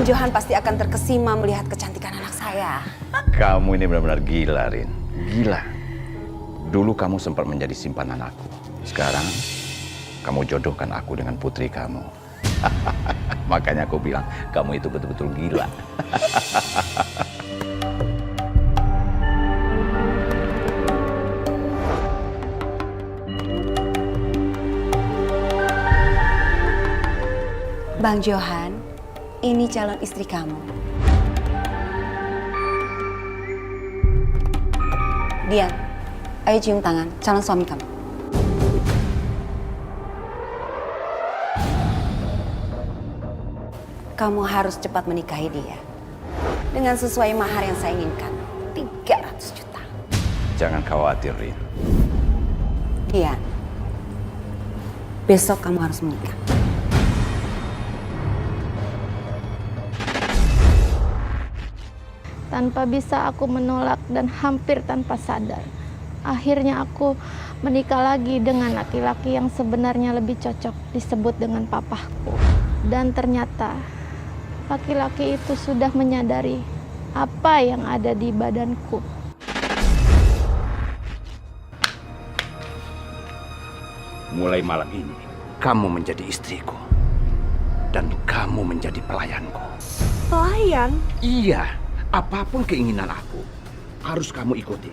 Johan pasti akan terkesima melihat kecantikan anak saya. Kamu ini benar-benar gila, Rin. Gila. Dulu kamu sempat menjadi simpanan aku. Sekarang kamu jodohkan aku dengan putri kamu. Makanya aku bilang kamu itu betul-betul gila. Bang Johan, ini calon istri kamu. Dian, ayo cium tangan calon suami kamu. Kamu harus cepat menikahi dia. Dengan sesuai mahar yang saya inginkan, 300 juta. Jangan khawatir, Rin. Dian, besok kamu harus menikah. Tanpa bisa aku menolak dan hampir tanpa sadar, akhirnya aku menikah lagi dengan laki-laki yang sebenarnya lebih cocok disebut dengan papahku. Dan ternyata laki-laki itu sudah menyadari apa yang ada di badanku. Mulai malam ini, kamu menjadi istriku. Dan kamu menjadi pelayanku. Pelayan? Iya. Apapun keinginan aku, harus kamu ikuti.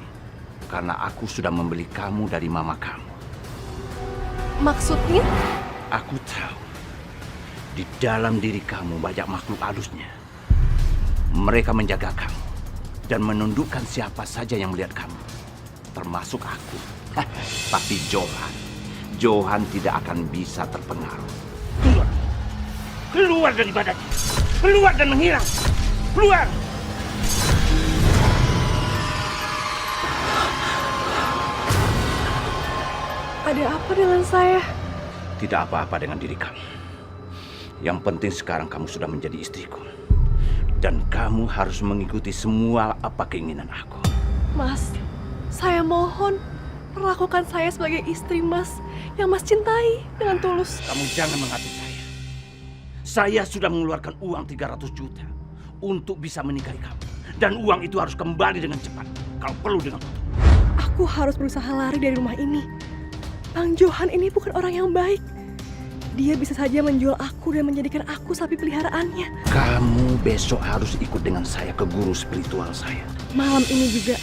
Karena aku sudah membeli kamu dari mama kamu. Maksudnya? Aku tahu, di dalam diri kamu banyak makhluk halusnya. Mereka menjaga kamu dan menundukkan siapa saja yang melihat kamu. Termasuk aku. Tapi Johan tidak akan bisa terpengaruh. Keluar! Keluar dari badannya! Keluar dan menghilang! Keluar! Ada apa dengan saya? Tidak apa-apa dengan diri kamu. Yang penting sekarang kamu sudah menjadi istriku. Dan kamu harus mengikuti semua apa keinginan aku. Mas, saya mohon perlakukan saya sebagai istri Mas yang Mas cintai dengan tulus. Kamu jangan menghati saya. Saya sudah mengeluarkan uang 300 juta untuk bisa menikahi kamu. Dan uang itu harus kembali dengan cepat. Kalau perlu dengan waktu. Aku harus berusaha lari dari rumah ini. Bang Johan ini bukan orang yang baik. Dia bisa saja menjual aku dan menjadikan aku sapi peliharaannya. Kamu besok harus ikut dengan saya ke guru spiritual saya. Malam ini juga,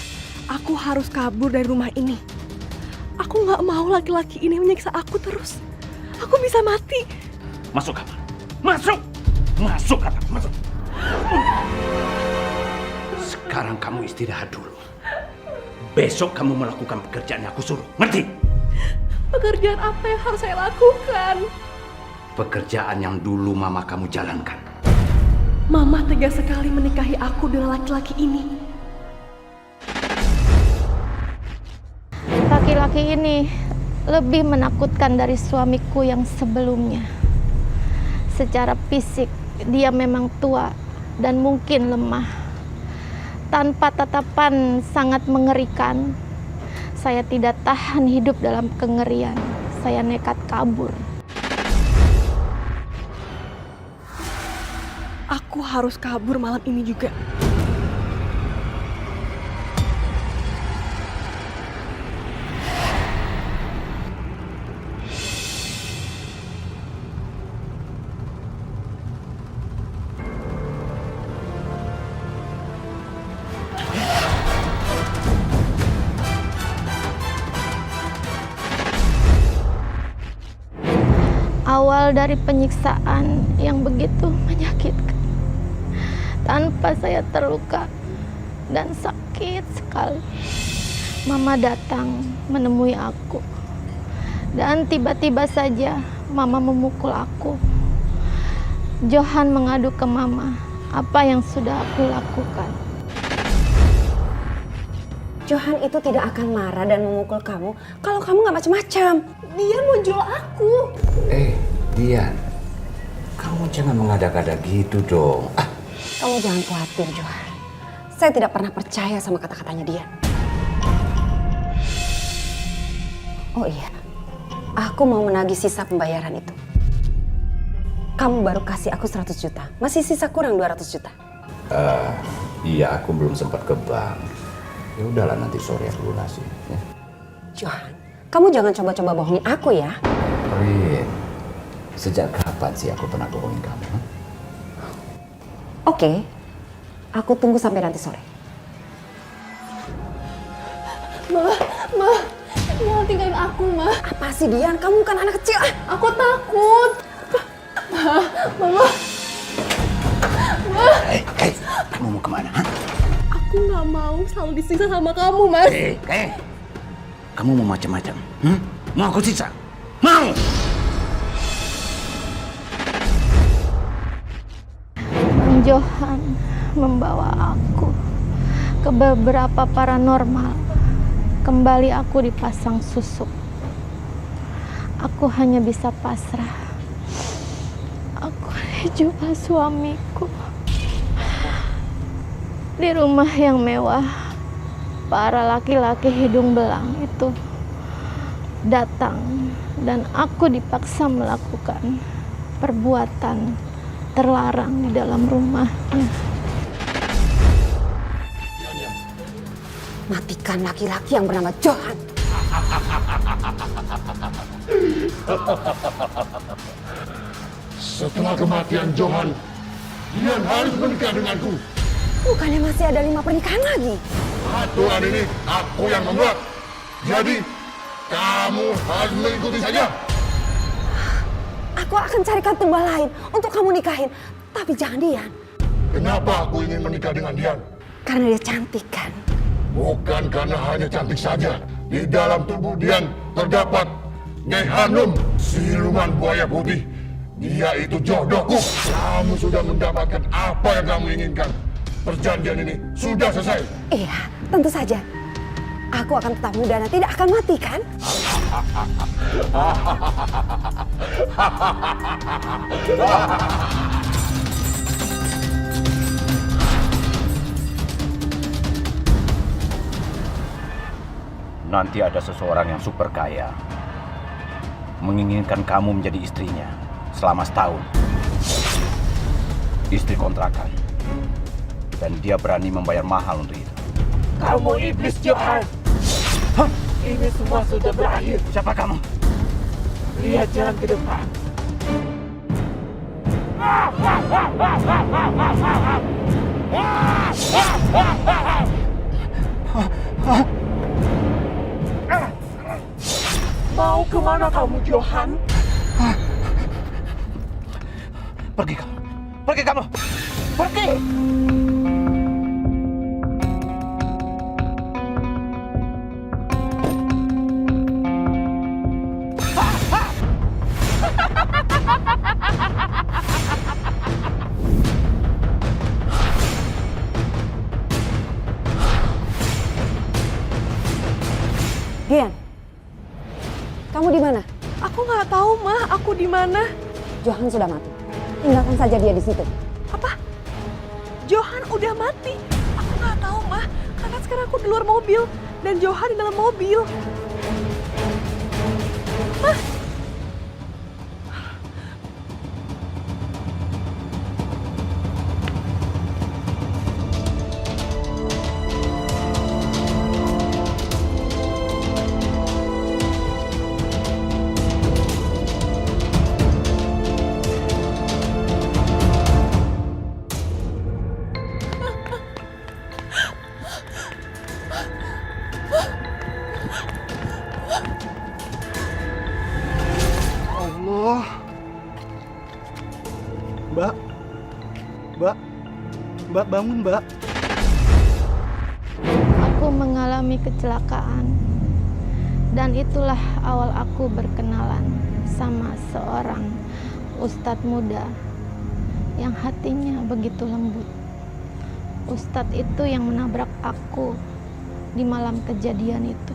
aku harus kabur dari rumah ini. Aku nggak mau laki-laki ini menyiksa aku terus. Aku bisa mati. Masuk kamar. Masuk! Masuk kata, masuk. Sekarang kamu istirahat dulu. Besok kamu melakukan pekerjaan yang aku suruh. Ngerti? Pekerjaan apa yang harus saya lakukan? Pekerjaan yang dulu mama kamu jalankan. Mama tega sekali menikahi aku dengan laki-laki ini. Laki-laki ini lebih menakutkan dari suamiku yang sebelumnya. Secara fisik, dia memang tua dan mungkin lemah. Tanpa tatapan sangat mengerikan, saya tidak tahan hidup dalam kengerian. Saya nekat kabur. Aku harus kabur malam ini juga. Awal dari penyiksaan yang begitu menyakitkan. Tanpa saya terluka dan sakit sekali. Mama datang menemui aku. Dan tiba-tiba saja Mama memukul aku. Johan mengadu ke Mama apa yang sudah aku lakukan. Johan itu tidak akan marah dan memukul kamu kalau kamu nggak macam-macam. Dia mau jual aku. Dian, kamu jangan mengada-gada gitu dong. Kamu jangan khawatir, Johan. Saya tidak pernah percaya sama kata-katanya dia. Oh iya, aku mau menagih sisa pembayaran itu. kamu baru kasih aku 100 juta. Masih sisa kurang 200 juta. Iya, aku belum sempat ke bank. Ya udahlah, nanti sore aku lunasin. Ya. Johan, kamu jangan coba-coba bohongin aku ya. Rin, sejak kapan sih aku pernah bohongin kamu? Huh? Oke, aku tunggu sampai nanti sore. Ma, jangan tinggalin aku, Ma. Apa sih Dian? Kamu kan anak kecil. Aku takut. Mama. Hei, kamu mau kemana? Huh? Aku nggak mau selalu disiksa sama kamu, Mas. Kamu mau macam-macam? Mau aku siksa? Mau? Bang Johan membawa aku ke beberapa paranormal. Kembali aku dipasang susuk. Aku hanya bisa pasrah. Aku dijumpa suamiku di rumah yang mewah. Para laki-laki hidung belang itu datang dan aku dipaksa melakukan perbuatan terlarang di dalam rumahnya. Matikan laki-laki yang bernama Johan. Setelah kematian Johan, Dian harus menikah denganku. Bukannya masih ada 5 pernikahan lagi? Aturan ini aku yang membuat. Jadi, kamu harus mengikuti saja. Aku akan carikan tumbal lain untuk kamu nikahin. Tapi jangan Dian. Kenapa aku ingin menikah dengan Dian? Karena dia cantik kan? Bukan karena hanya cantik saja. Di dalam tubuh Dian terdapat Nyai Hanum, siluman buaya putih. Dia itu jodohku. Kamu sudah mendapatkan apa yang kamu inginkan. Perjanjian ini sudah selesai. Iya, tentu saja. Aku akan tetap muda dan tidak akan mati kan? Nanti ada seseorang yang super kaya menginginkan kamu menjadi istrinya selama setahun. Istri kontrakan. Dan dia berani membayar mahal untuk itu. Kamu iblis, Johan. Ini semua sudah berakhir. Siapa kamu? Lihat jalan ke depan. Mau kemana kamu, Johan? Pergi kamu. Pergi kamu. Pergi. Dian, kamu di mana? Aku nggak tahu, Ma. Aku di mana? Johan sudah mati. Tinggalkan saja dia di situ. Apa? Johan udah mati? Aku nggak tahu, Ma. Karena sekarang aku di luar mobil dan Johan di dalam mobil. Ma. Allah. Mbak. Mbak. Mbak bangun, Mbak. Aku mengalami kecelakaan. Dan itulah awal aku berkenalan sama seorang ustadz muda yang hatinya begitu lembut. Ustadz itu yang menabrak aku di malam kejadian itu.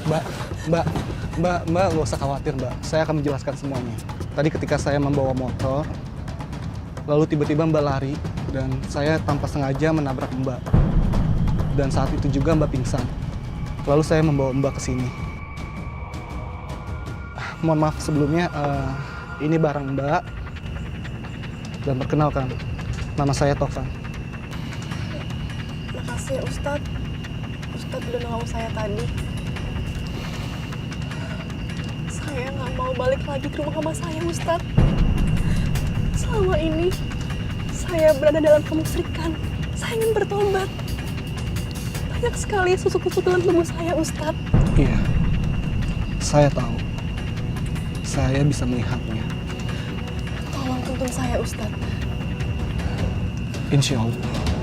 Mbak nggak usah khawatir, Mbak. Saya akan menjelaskan semuanya. Tadi ketika saya membawa motor, lalu tiba-tiba Mbak lari, dan saya tanpa sengaja menabrak Mbak. Dan saat itu juga Mbak pingsan. Lalu saya membawa Mbak ke sini. mohon maaf sebelumnya. Ini barang Mbak. Dan perkenalkan, nama saya Tovan. Makasih ya Ustadz. Ustadz udah nolong saya tadi. Saya nggak mau balik lagi ke rumah mama saya, Ustadz. Selama ini, saya berada dalam kemusyrikan. Saya ingin bertobat. Banyak sekali susuk-susuk dalam tubuh saya, Ustadz. Iya, saya tahu. Saya bisa melihatnya. Tolong tuntun saya, Ustadz. Insya Allah.